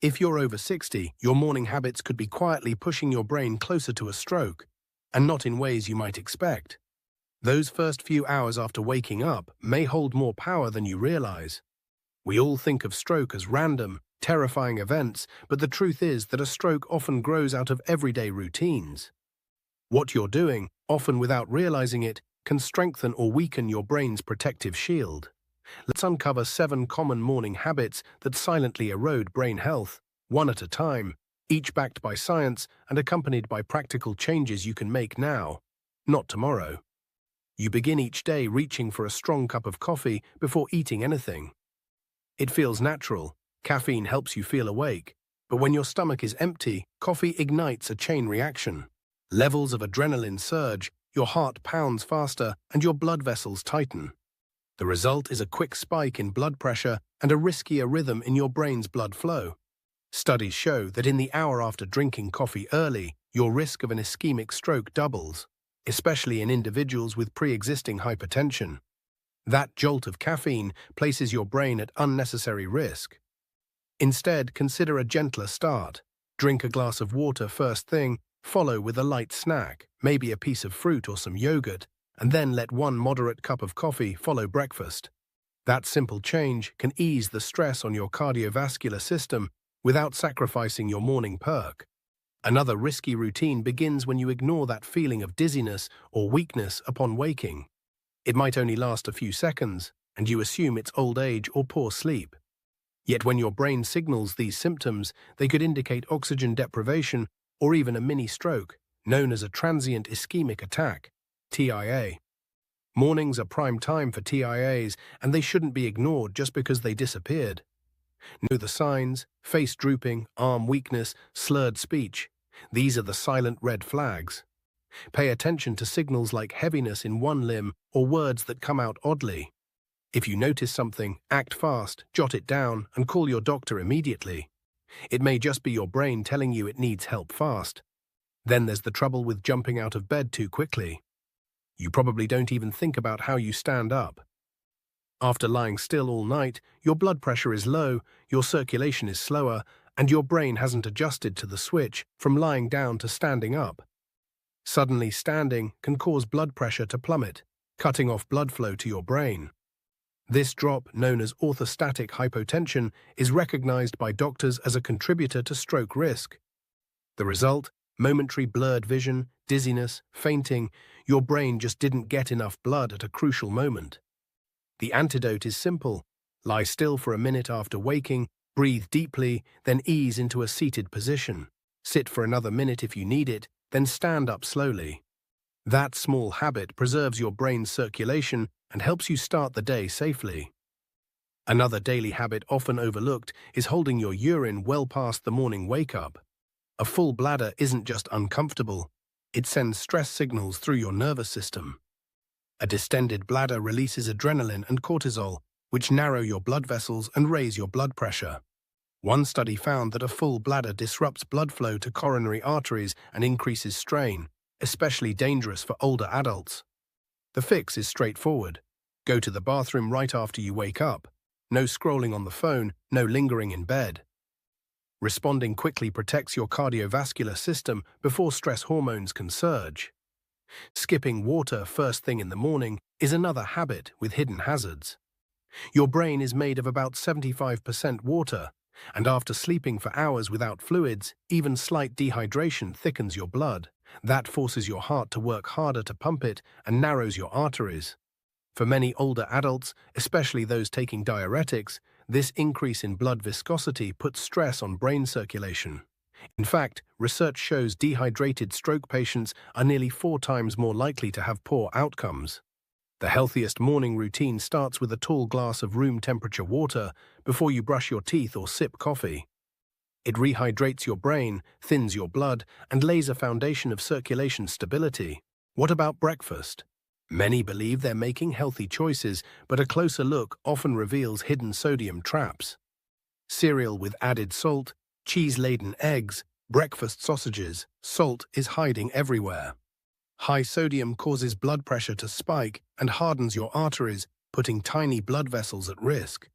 If you're over 60, your morning habits could be quietly pushing your brain closer to a stroke, and not in ways you might expect. Those first few hours after waking up may hold more power than you realize. We all think of stroke as random, terrifying events, but the truth is that a stroke often grows out of everyday routines. What you're doing, often without realizing it, can strengthen or weaken your brain's protective shield. Let's uncover 7 common morning habits that silently erode brain health, one at a time, each backed by science and accompanied by practical changes you can make now, not tomorrow. You begin each day reaching for a strong cup of coffee before eating anything. It feels natural. Caffeine helps you feel awake. But when your stomach is empty, coffee ignites a chain reaction. Levels of adrenaline surge, your heart pounds faster, and your blood vessels tighten. The result is a quick spike in blood pressure and a riskier rhythm in your brain's blood flow. Studies show that in the hour after drinking coffee early, your risk of an ischemic stroke doubles, especially in individuals with pre-existing hypertension. That jolt of caffeine places your brain at unnecessary risk. Instead, consider a gentler start. Drink a glass of water first thing, follow with a light snack, maybe a piece of fruit or some yogurt, and then let one moderate cup of coffee follow breakfast. That simple change can ease the stress on your cardiovascular system without sacrificing your morning perk. Another risky routine begins when you ignore that feeling of dizziness or weakness upon waking. It might only last a few seconds, and you assume it's old age or poor sleep. Yet when your brain signals these symptoms, they could indicate oxygen deprivation or even a mini-stroke, known as a transient ischemic attack, TIA. Mornings are prime time for TIAs, and they shouldn't be ignored just because they disappeared. Know the signs: face drooping, arm weakness, slurred speech. These are the silent red flags. Pay attention to signals like heaviness in one limb or words that come out oddly. If you notice something, act fast, jot it down, and call your doctor immediately. It may just be your brain telling you it needs help fast. Then there's the trouble with jumping out of bed too quickly. You probably don't even think about how you stand up. After lying still all night, your blood pressure is low, your circulation is slower, and your brain hasn't adjusted to the switch from lying down to standing up. Suddenly standing can cause blood pressure to plummet, cutting off blood flow to your brain. This drop, known as orthostatic hypotension, is recognized by doctors as a contributor to stroke risk. The result? Momentary blurred vision, dizziness, fainting. Your brain just didn't get enough blood at a crucial moment. The antidote is simple. Lie still for a minute after waking, breathe deeply, then ease into a seated position. Sit for another minute if you need it, then stand up slowly. That small habit preserves your brain's circulation and helps you start the day safely. Another daily habit often overlooked is holding your urine well past the morning wake-up. A full bladder isn't just uncomfortable, it sends stress signals through your nervous system. A distended bladder releases adrenaline and cortisol, which narrow your blood vessels and raise your blood pressure. One study found that a full bladder disrupts blood flow to coronary arteries and increases strain, especially dangerous for older adults. The fix is straightforward. Go to the bathroom right after you wake up. No scrolling on the phone, no lingering in bed. Responding quickly protects your cardiovascular system before stress hormones can surge. Skipping water first thing in the morning is another habit with hidden hazards. Your brain is made of about 75% water, and after sleeping for hours without fluids, even slight dehydration thickens your blood. That forces your heart to work harder to pump it and narrows your arteries. For many older adults, especially those taking diuretics, this increase in blood viscosity puts stress on brain circulation. In fact, research shows dehydrated stroke patients are nearly 4 times more likely to have poor outcomes. The healthiest morning routine starts with a tall glass of room-temperature water before you brush your teeth or sip coffee. It rehydrates your brain, thins your blood, and lays a foundation of circulation stability. What about breakfast? Many believe they're making healthy choices, but a closer look often reveals hidden sodium traps. Cereal with added salt, cheese-laden eggs, breakfast sausages, salt is hiding everywhere. High sodium causes blood pressure to spike and hardens your arteries, putting tiny blood vessels at risk.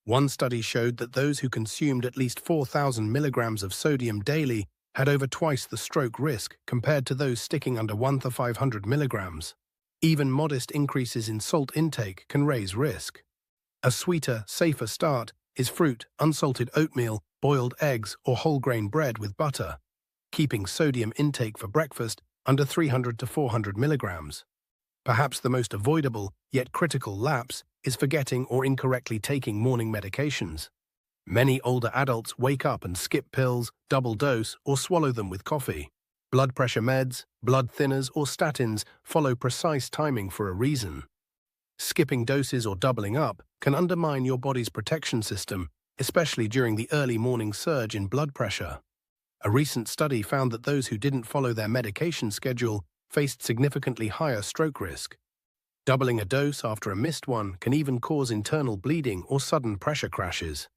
One study showed that those who consumed at least 4,000 milligrams of sodium daily had over twice the stroke risk compared to those sticking under 1 to 500 milligrams. Even modest increases in salt intake can raise risk. A sweeter, safer start is fruit, unsalted oatmeal, boiled eggs, or whole grain bread with butter, keeping sodium intake for breakfast under 300 to 400 milligrams. Perhaps the most avoidable, yet critical lapse is forgetting or incorrectly taking morning medications. Many older adults wake up and skip pills, double dose, or swallow them with coffee. Blood pressure meds, blood thinners, or statins follow precise timing for a reason. Skipping doses or doubling up can undermine your body's protection system, especially during the early morning surge in blood pressure. A recent study found that those who didn't follow their medication schedule faced significantly higher stroke risk. Doubling a dose after a missed one can even cause internal bleeding or sudden pressure crashes.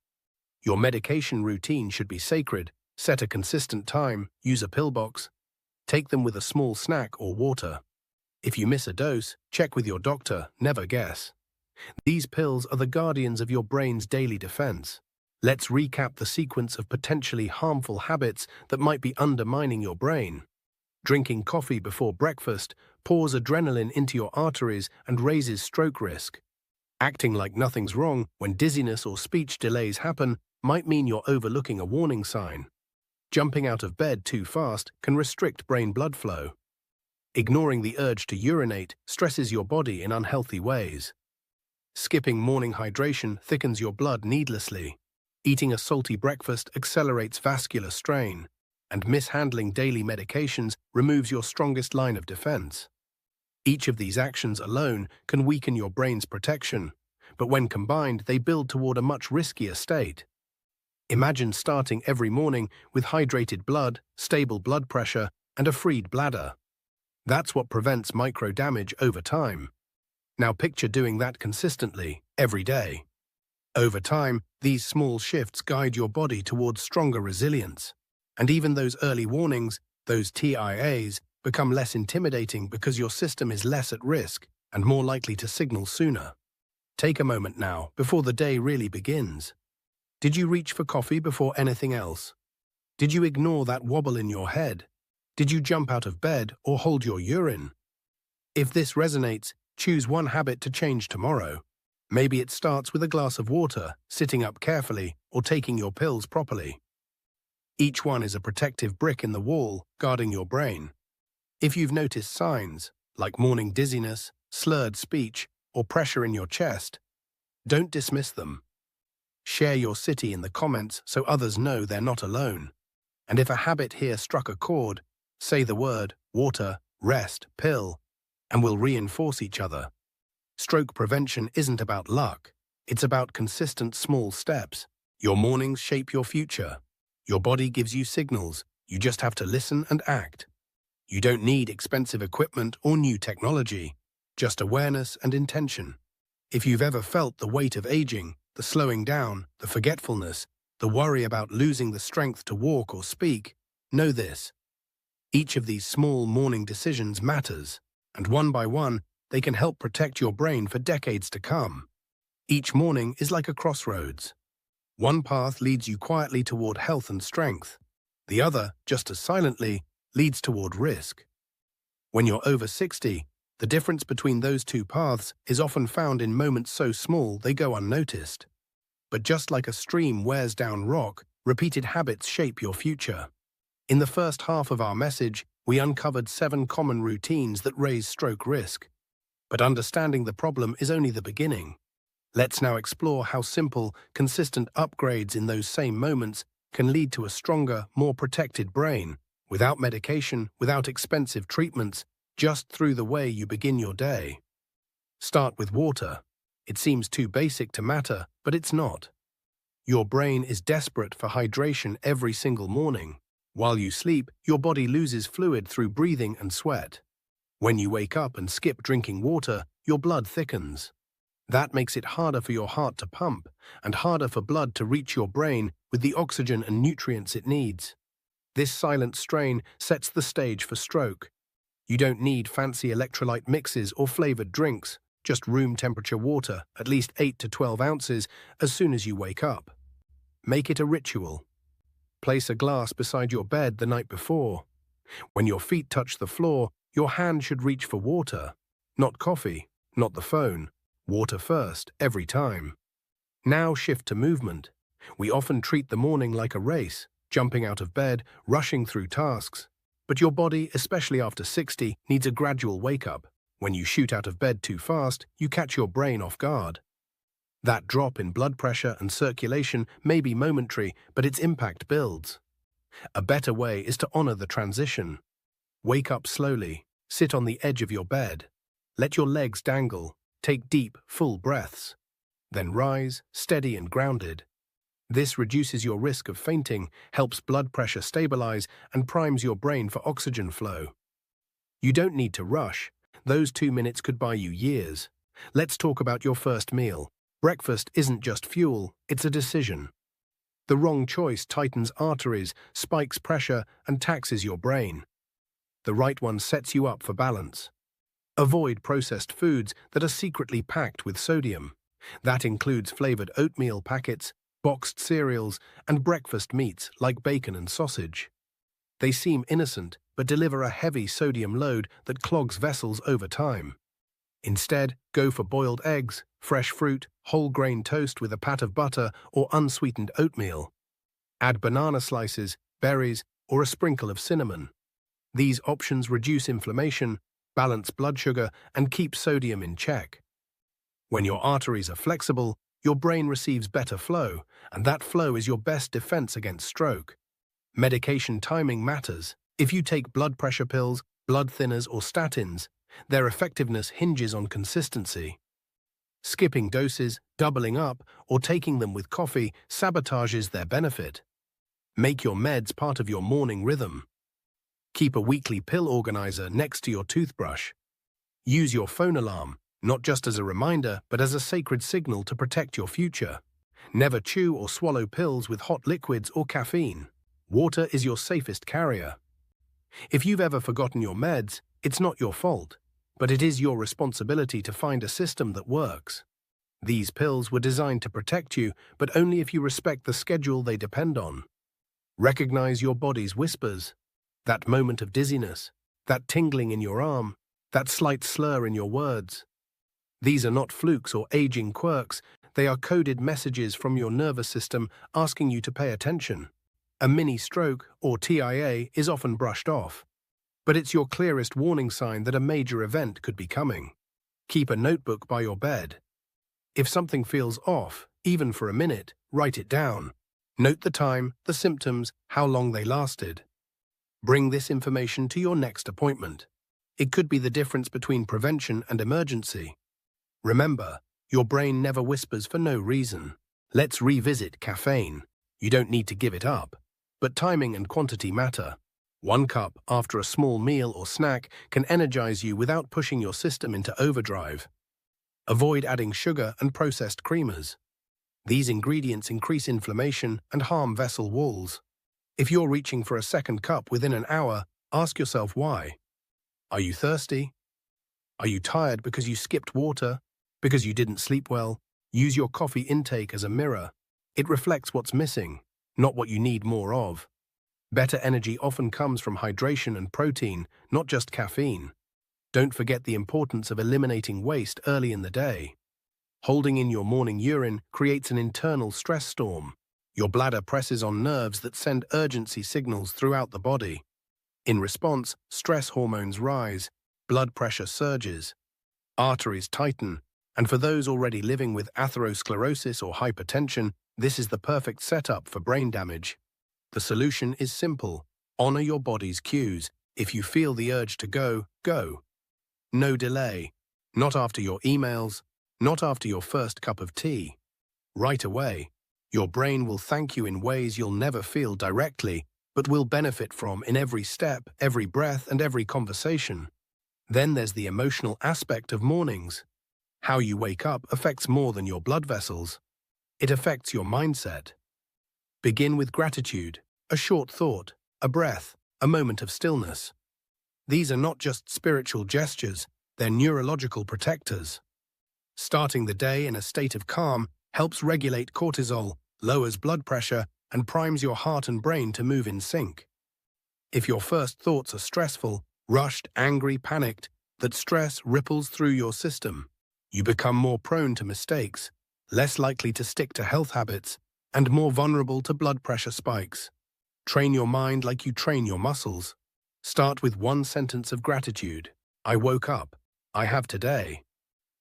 Your medication routine should be sacred. Set a consistent time, use a pill box, take them with a small snack or water. If you miss a dose, check with your doctor, never guess. These pills are the guardians of your brain's daily defense. Let's recap the sequence of potentially harmful habits that might be undermining your brain. Drinking coffee before breakfast pours adrenaline into your arteries and raises stroke risk. Acting like nothing's wrong when dizziness or speech delays happen might mean you're overlooking a warning sign. Jumping out of bed too fast can restrict brain blood flow. Ignoring the urge to urinate stresses your body in unhealthy ways. Skipping morning hydration thickens your blood needlessly. Eating a salty breakfast accelerates vascular strain. And mishandling daily medications removes your strongest line of defense. Each of these actions alone can weaken your brain's protection, but when combined, they build toward a much riskier state. Imagine starting every morning with hydrated blood, stable blood pressure, and a freed bladder. That's what prevents micro-damage over time. Now picture doing that consistently, every day. Over time, these small shifts guide your body towards stronger resilience. And even those early warnings, those TIAs, become less intimidating because your system is less at risk and more likely to signal sooner. Take a moment now, before the day really begins. Did you reach for coffee before anything else? Did you ignore that wobble in your head? Did you jump out of bed or hold your urine? If this resonates, choose one habit to change tomorrow. Maybe it starts with a glass of water, sitting up carefully, or taking your pills properly. Each one is a protective brick in the wall, guarding your brain. If you've noticed signs, like morning dizziness, slurred speech, or pressure in your chest, don't dismiss them. Share your city in the comments so others know they're not alone. And if a habit here struck a chord, say the word, water, rest, pill, and we'll reinforce each other. Stroke prevention isn't about luck. It's about consistent small steps. Your mornings shape your future. Your body gives you signals. You just have to listen and act. You don't need expensive equipment or new technology, just awareness and intention. If you've ever felt the weight of aging, the slowing down, the forgetfulness, the worry about losing the strength to walk or speak, know this. Each of these small morning decisions matters, and one by one, they can help protect your brain for decades to come. Each morning is like a crossroads. One path leads you quietly toward health and strength. The other, just as silently, leads toward risk. When you're over 60, the difference between those two paths is often found in moments so small they go unnoticed. But just like a stream wears down rock, repeated habits shape your future. In the first half of our message, we uncovered 7 common routines that raise stroke risk. But understanding the problem is only the beginning. Let's now explore how simple, consistent upgrades in those same moments can lead to a stronger, more protected brain, without medication, without expensive treatments, just through the way you begin your day. Start with water. It seems too basic to matter, but it's not. Your brain is desperate for hydration every single morning. While you sleep, your body loses fluid through breathing and sweat. When you wake up and skip drinking water, your blood thickens. That makes it harder for your heart to pump and harder for blood to reach your brain with the oxygen and nutrients it needs. This silent strain sets the stage for stroke. You don't need fancy electrolyte mixes or flavored drinks. just room temperature water, at least 8 to 12 ounces, as soon as you wake up. Make it a ritual. Place a glass beside your bed the night before. When your feet touch the floor, your hand should reach for water. Not coffee, not the phone. Water first, every time. Now shift to movement. We often treat the morning like a race, jumping out of bed, rushing through tasks. But your body, especially after 60, needs a gradual wake-up. When you shoot out of bed too fast, you catch your brain off guard. That drop in blood pressure and circulation may be momentary, but its impact builds. A better way is to honor the transition. Wake up slowly, sit on the edge of your bed. Let your legs dangle, take deep, full breaths. Then rise, steady and grounded. This reduces your risk of fainting, helps blood pressure stabilize, and primes your brain for oxygen flow. You don't need to rush. Those 2 minutes could buy you years. Let's talk about your first meal. Breakfast isn't just fuel, it's a decision. The wrong choice tightens arteries, spikes pressure, and taxes your brain. The right one sets you up for balance. Avoid processed foods that are secretly packed with sodium. That includes flavored oatmeal packets, boxed cereals, and breakfast meats like bacon and sausage. They seem innocent, but deliver a heavy sodium load that clogs vessels over time. Instead, go for boiled eggs, fresh fruit, whole grain toast with a pat of butter, or unsweetened oatmeal. Add banana slices, berries, or a sprinkle of cinnamon. These options reduce inflammation, balance blood sugar, and keep sodium in check. When your arteries are flexible, your brain receives better flow, and that flow is your best defense against stroke. Medication timing matters. If you take blood pressure pills, blood thinners, or statins, their effectiveness hinges on consistency. Skipping doses, doubling up, or taking them with coffee sabotages their benefit. Make your meds part of your morning rhythm. Keep a weekly pill organizer next to your toothbrush. Use your phone alarm, not just as a reminder, but as a sacred signal to protect your future. Never chew or swallow pills with hot liquids or caffeine. Water is your safest carrier. If you've ever forgotten your meds, it's not your fault, but it is your responsibility to find a system that works. These pills were designed to protect you, but only if you respect the schedule they depend on. Recognize your body's whispers. That moment of dizziness, that tingling in your arm, that slight slur in your words. These are not flukes or aging quirks, they are coded messages from your nervous system asking you to pay attention. A mini stroke, or TIA, is often brushed off, but it's your clearest warning sign that a major event could be coming. Keep a notebook by your bed. If something feels off, even for a minute, write it down. Note the time, the symptoms, how long they lasted. Bring this information to your next appointment. It could be the difference between prevention and emergency. Remember, your brain never whispers for no reason. Let's revisit caffeine. You don't need to give it up, but timing and quantity matter. 1 cup after a small meal or snack can energize you without pushing your system into overdrive. Avoid adding sugar and processed creamers. These ingredients increase inflammation and harm vessel walls. If you're reaching for a second cup within an hour, ask yourself why. Are you thirsty? Are you tired because you skipped water? Because you didn't sleep well? Use your coffee intake as a mirror. It reflects what's missing, not what you need more of. Better energy often comes from hydration and protein, not just caffeine. Don't forget the importance of eliminating waste early in the day. Holding in your morning urine creates an internal stress storm. Your bladder presses on nerves that send urgency signals throughout the body. In response, stress hormones rise, blood pressure surges, arteries tighten, and for those already living with atherosclerosis or hypertension, this is the perfect setup for brain damage. The solution is simple. Honor your body's cues. If you feel the urge to go, go. No delay. Not after your emails, not after your first cup of tea. Right away. Your brain will thank you in ways you'll never feel directly, but will benefit from in every step, every breath, and every conversation. Then there's the emotional aspect of mornings. How you wake up affects more than your blood vessels. It affects your mindset. Begin with gratitude, a short thought, a breath, a moment of stillness. These are not just spiritual gestures, they're neurological protectors. Starting the day in a state of calm helps regulate cortisol, lowers blood pressure, and primes your heart and brain to move in sync. If your first thoughts are stressful, rushed, angry, panicked, that stress ripples through your system. You become more prone to mistakes, less likely to stick to health habits, and more vulnerable to blood pressure spikes. Train your mind like you train your muscles. Start with one sentence of gratitude. I woke up. I have today.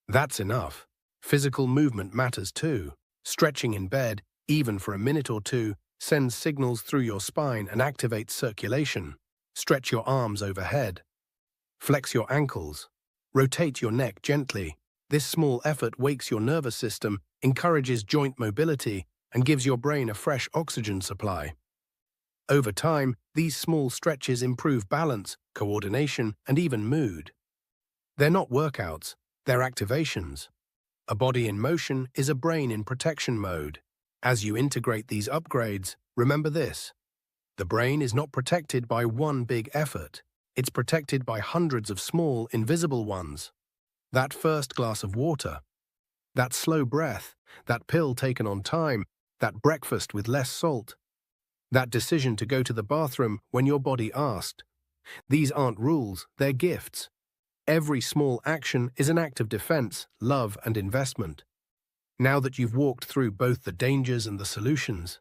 That's enough. Physical movement matters too. Stretching in bed, even for a minute or two, sends signals through your spine and activates circulation. Stretch your arms overhead. Flex your ankles. Rotate your neck gently. This small effort wakes your nervous system, encourages joint mobility, and gives your brain a fresh oxygen supply. Over time, these small stretches improve balance, coordination, and even mood. They're not workouts, they're activations. A body in motion is a brain in protection mode. As you integrate these upgrades, remember this: the brain is not protected by one big effort. It's protected by hundreds of small, invisible ones. That first glass of water, that slow breath, that pill taken on time, that breakfast with less salt, that decision to go to the bathroom when your body asked. These aren't rules, they're gifts. Every small action is an act of defense, love, and investment. Now that you've walked through both the dangers and the solutions,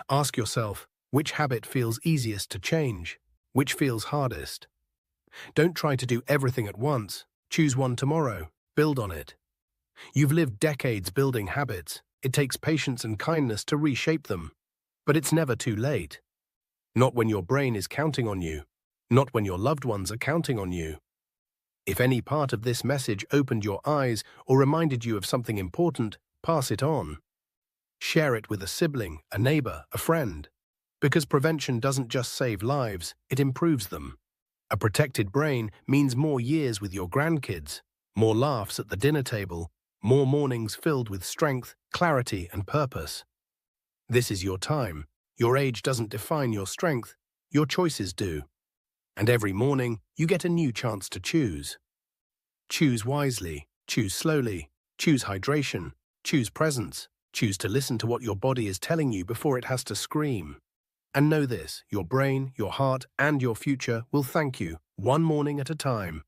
ask yourself, which habit feels easiest to change? Which feels hardest? Don't try to do everything at once. Choose one tomorrow. Build on it. You've lived decades building habits. It takes patience and kindness to reshape them. But it's never too late. Not when your brain is counting on you. Not when your loved ones are counting on you. If any part of this message opened your eyes or reminded you of something important, pass it on. Share it with a sibling, a neighbor, a friend. Because prevention doesn't just save lives, it improves them. A protected brain means more years with your grandkids, more laughs at the dinner table, more mornings filled with strength, clarity, and purpose. This is your time. Your age doesn't define your strength, your choices do. And every morning, you get a new chance to choose. Choose wisely, choose slowly, choose hydration, choose presence, choose to listen to what your body is telling you before it has to scream. And know this, your brain, your heart, and your future will thank you, one morning at a time.